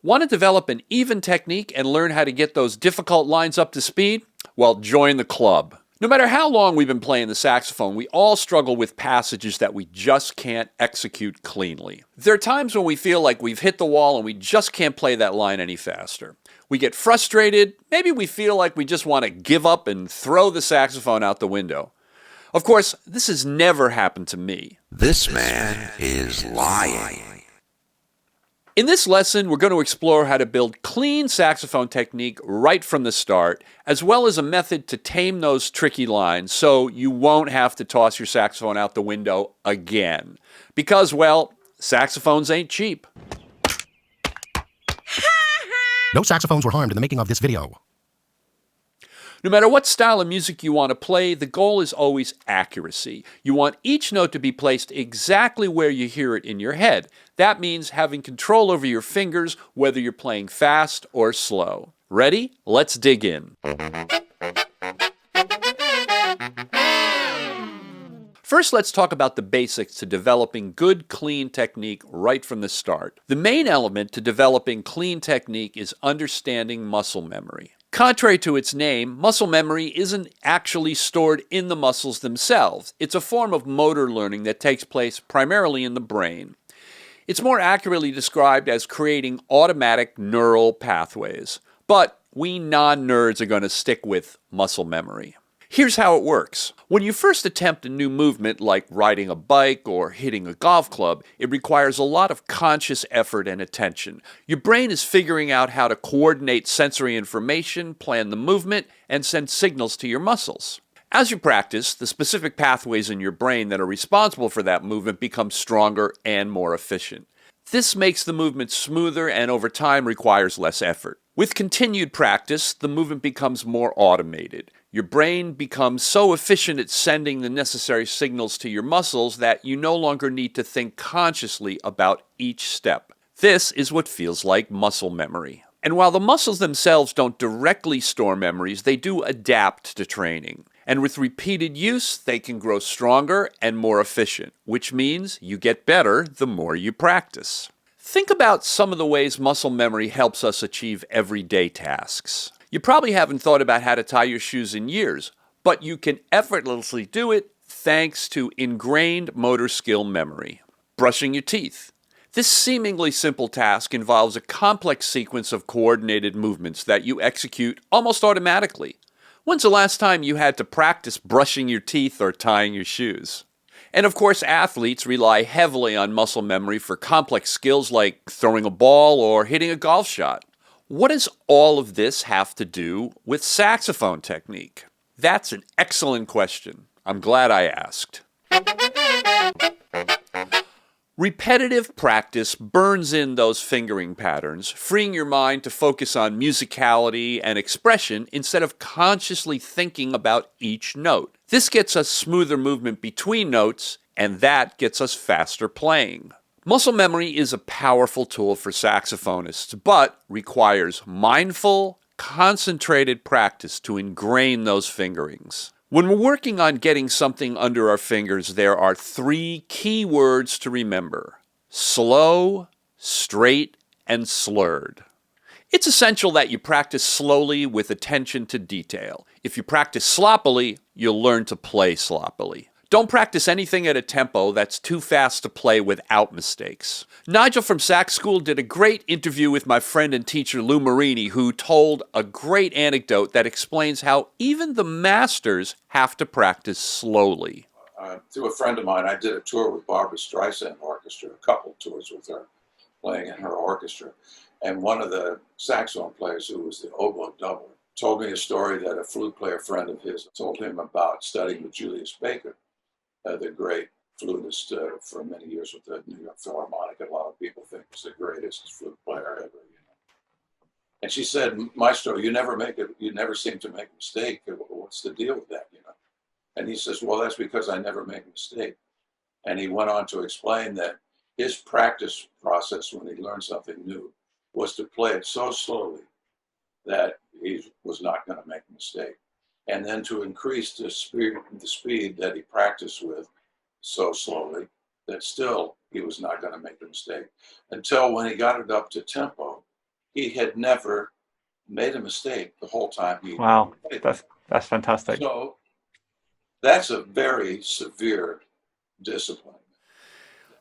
Want to develop an even technique and learn how to get those difficult lines up to speed? Well, join the club. No matter how long we've been playing the saxophone, we all struggle with passages that we just can't execute cleanly. There are times when we feel like we've hit the wall and we just can't play that line any faster. We get frustrated, maybe we feel like we just want to give up and throw the saxophone out the window. Of course, this has never happened to me. This man is lying. In this lesson, we're going to explore how to build clean saxophone technique right from the start, as well as a method to tame those tricky lines so you won't have to toss your saxophone out the window again. Because, well, saxophones ain't cheap. No saxophones were harmed in the making of this video. No matter what style of music you want to play, the goal is always accuracy. You want each note to be placed exactly where you hear it in your head. That means having control over your fingers, whether you're playing fast or slow. Ready? Let's dig in. First, let's talk about the basics to developing good, clean technique right from the start. The main element to developing clean technique is understanding muscle memory. Contrary to its name, muscle memory isn't actually stored in the muscles themselves. It's a form of motor learning that takes place primarily in the brain. It's more accurately described as creating automatic neural pathways. But we non-nerds are going to stick with muscle memory. Here's how it works. When you first attempt a new movement like riding a bike or hitting a golf club, it requires a lot of conscious effort and attention. Your brain is figuring out how to coordinate sensory information, plan the movement, and send signals to your muscles. As you practice, the specific pathways in your brain that are responsible for that movement become stronger and more efficient. This makes the movement smoother and over time requires less effort. With continued practice, the movement becomes more automated. Your brain becomes so efficient at sending the necessary signals to your muscles that you no longer need to think consciously about each step. This is what feels like muscle memory. And while the muscles themselves don't directly store memories, they do adapt to training. And with repeated use, they can grow stronger and more efficient, which means you get better the more you practice. Think about some of the ways muscle memory helps us achieve everyday tasks. You probably haven't thought about how to tie your shoes in years, but you can effortlessly do it thanks to ingrained motor skill memory. Brushing your teeth. This seemingly simple task involves a complex sequence of coordinated movements that you execute almost automatically. When's the last time you had to practice brushing your teeth or tying your shoes? And of course, athletes rely heavily on muscle memory for complex skills like throwing a ball or hitting a golf shot. What does all of this have to do with saxophone technique? That's an excellent question. I'm glad I asked. Repetitive practice burns in those fingering patterns, freeing your mind to focus on musicality and expression instead of consciously thinking about each note. This gets us smoother movement between notes, and that gets us faster playing. Muscle memory is a powerful tool for saxophonists, but requires mindful, concentrated practice to ingrain those fingerings. When we're working on getting something under our fingers, there are 3 key words to remember: slow, straight, and slurred. It's essential that you practice slowly with attention to detail. If you practice sloppily, you'll learn to play sloppily. Don't practice anything at a tempo that's too fast to play without mistakes. Nigel from Sax School did a great interview with my friend and teacher Lou Marini, who told a great anecdote that explains how even the masters have to practice slowly. Through a friend of mine, I did a tour with Barbra Streisand Orchestra, a couple tours with her, playing in her orchestra. And one of the saxophone players, who was the oboe doubler, told me a story that a flute player friend of his told him about studying with Julius Baker, the great flutist for many years with the New York Philharmonic. A lot of people think he's the greatest flute player ever. And she said, "Maestro, you never seem to make a mistake. What's the deal with that, And he says, "Well, that's because I never make a mistake." And he went on to explain that his practice process when he learned something new was to play it so slowly that he was not going to make a mistake. And then to increase the speed that he practiced with so slowly that still he was not going to make a mistake. Until when he got it up to tempo, he had never made a mistake the whole time he Wow, played. that's fantastic. So that's a very severe discipline.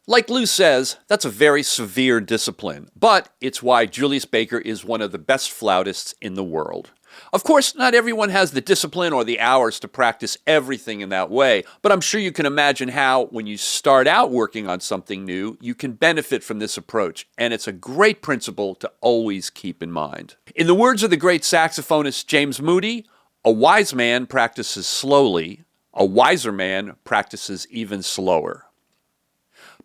Like Lou says, that's a very severe discipline, but it's why Julius Baker is one of the best flautists in the world. Of course, not everyone has the discipline or the hours to practice everything in that way, but I'm sure you can imagine how, when you start out working on something new, you can benefit from this approach, and it's a great principle to always keep in mind. In the words of the great saxophonist James Moody, a wise man practices slowly, a wiser man practices even slower.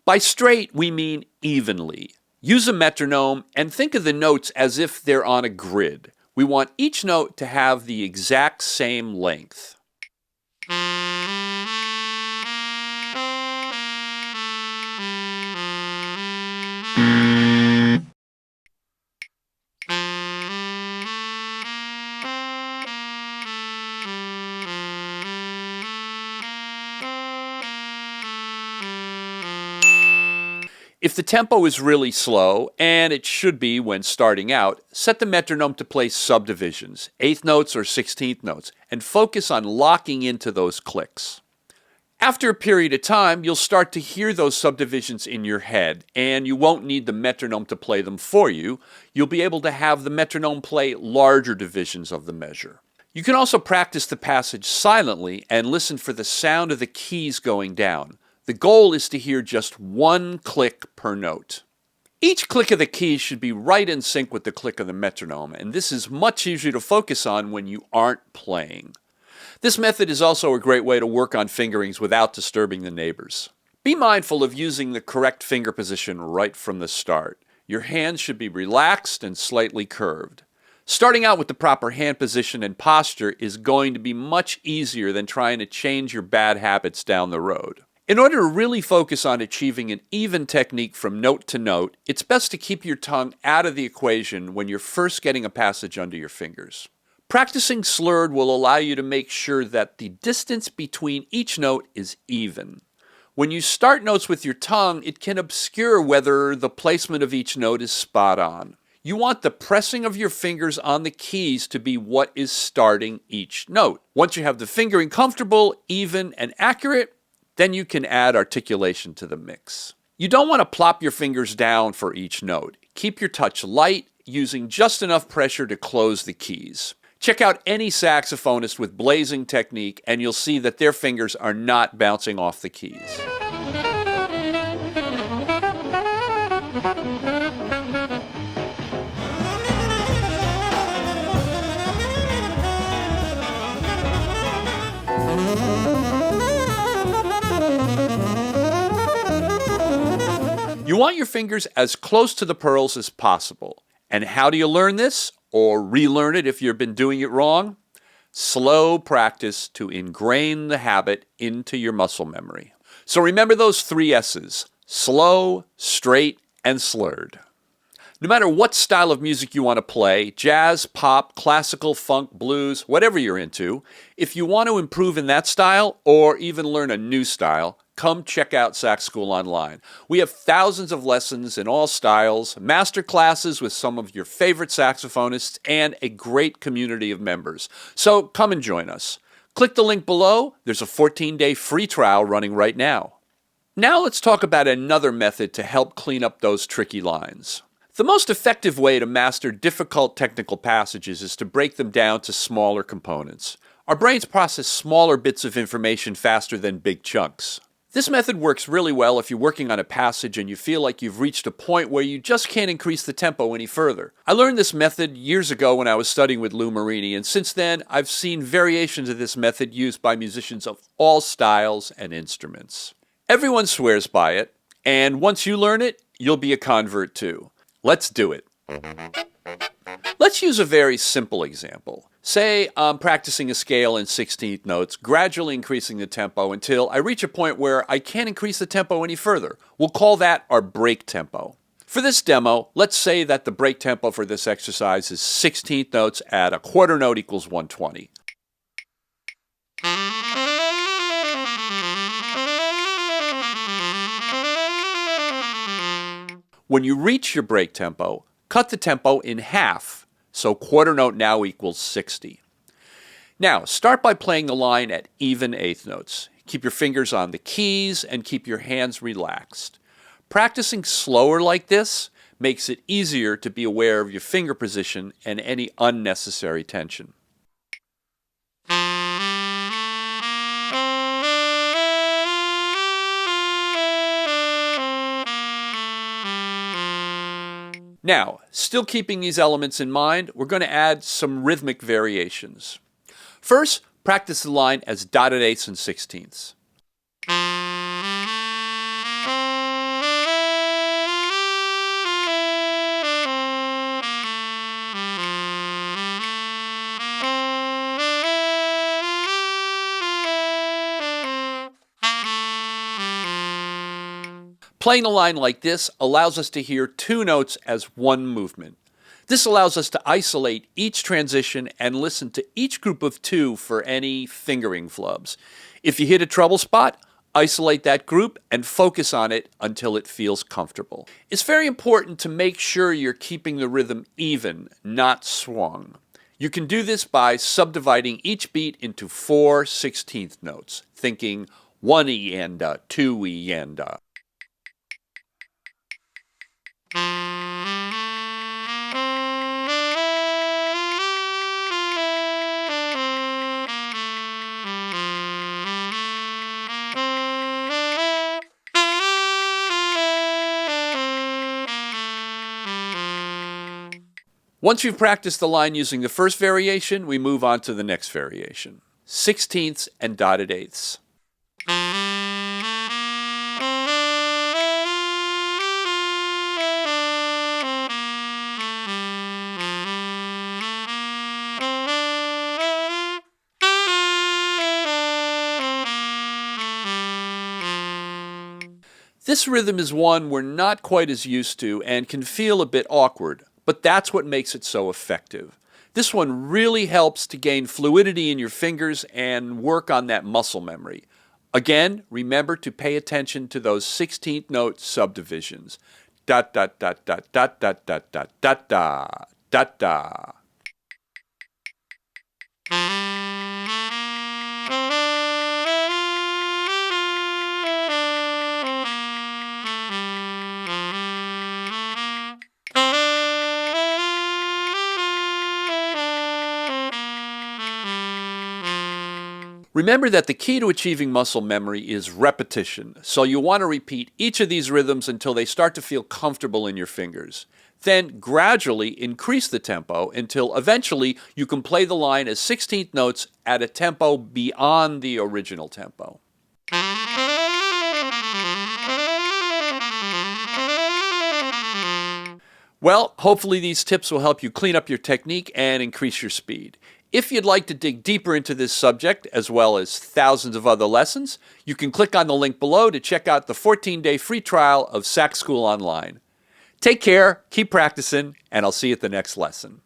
By straight, we mean evenly. Use a metronome and think of the notes as if they're on a grid. We want each note to have the exact same length. If the tempo is really slow, and it should be when starting out, set the metronome to play subdivisions, 8th notes or 16th notes, and focus on locking into those clicks. After a period of time, you'll start to hear those subdivisions in your head, and you won't need the metronome to play them for you. You'll be able to have the metronome play larger divisions of the measure. You can also practice the passage silently and listen for the sound of the keys going down. The goal is to hear just one click per note. Each click of the keys should be right in sync with the click of the metronome, and this is much easier to focus on when you aren't playing. This method is also a great way to work on fingerings without disturbing the neighbors. Be mindful of using the correct finger position right from the start. Your hands should be relaxed and slightly curved. Starting out with the proper hand position and posture is going to be much easier than trying to change your bad habits down the road. In order to really focus on achieving an even technique from note to note, it's best to keep your tongue out of the equation when you're first getting a passage under your fingers. Practicing slurred will allow you to make sure that the distance between each note is even. When you start notes with your tongue, it can obscure whether the placement of each note is spot on. You want the pressing of your fingers on the keys to be what is starting each note. Once you have the fingering comfortable, even, and accurate, then you can add articulation to the mix. You don't want to plop your fingers down for each note. Keep your touch light, using just enough pressure to close the keys. Check out any saxophonist with blazing technique and you'll see that their fingers are not bouncing off the keys. You want your fingers as close to the pearls as possible. And how do you learn this? Or relearn it if you've been doing it wrong? Slow practice to ingrain the habit into your muscle memory. So remember those 3 S's: slow, straight, and slurred. No matter what style of music you want to play, jazz, pop, classical, funk, blues, whatever you're into, if you want to improve in that style or even learn a new style, come check out Sax School Online. We have thousands of lessons in all styles, master classes with some of your favorite saxophonists, and a great community of members. So come and join us. Click the link below. There's a 14-day free trial running right now. Now let's talk about another method to help clean up those tricky lines. The most effective way to master difficult technical passages is to break them down to smaller components. Our brains process smaller bits of information faster than big chunks. This method works really well if you're working on a passage and you feel like you've reached a point where you just can't increase the tempo any further. I learned this method years ago when I was studying with Lou Marini, and since then I've seen variations of this method used by musicians of all styles and instruments. Everyone swears by it, and once you learn it, you'll be a convert too. Let's do it. Let's use a very simple example. Say I'm practicing a scale in 16th notes, gradually increasing the tempo until I reach a point where I can't increase the tempo any further. We'll call that our break tempo. For this demo, let's say that the break tempo for this exercise is 16th notes at a quarter note equals 120. When you reach your break tempo, cut the tempo in half, so quarter note now equals 60. Now, start by playing the line at even eighth notes. Keep your fingers on the keys and keep your hands relaxed. Practicing slower like this makes it easier to be aware of your finger position and any unnecessary tension. Now, still keeping these elements in mind, we're going to add some rhythmic variations. First, practice the line as dotted eighths and sixteenths. Playing the line like this allows us to hear two notes as one movement. This allows us to isolate each transition and listen to each group of two for any fingering flubs. If you hit a trouble spot, isolate that group and focus on it until it feels comfortable. It's very important to make sure you're keeping the rhythm even, not swung. You can do this by subdividing each beat into 4 16th notes, thinking 1 E and 2 E and Once you've practiced the line using the first variation, we move on to the next variation. 16ths and dotted eighths. This rhythm is one we're not quite as used to and can feel a bit awkward, but that's what makes it so effective. This one really helps to gain fluidity in your fingers and work on that muscle memory. Again, remember to pay attention to those 16th note subdivisions. Dot dot dot dot dot dot dot dot dot dot dot dot. Remember that the key to achieving muscle memory is repetition, so you want to repeat each of these rhythms until they start to feel comfortable in your fingers. Then gradually increase the tempo until eventually you can play the line as 16th notes at a tempo beyond the original tempo. Well, hopefully these tips will help you clean up your technique and increase your speed. If you'd like to dig deeper into this subject, as well as thousands of other lessons, you can click on the link below to check out the 14-day free trial of Sax School Online. Take care, keep practicing, and I'll see you at the next lesson.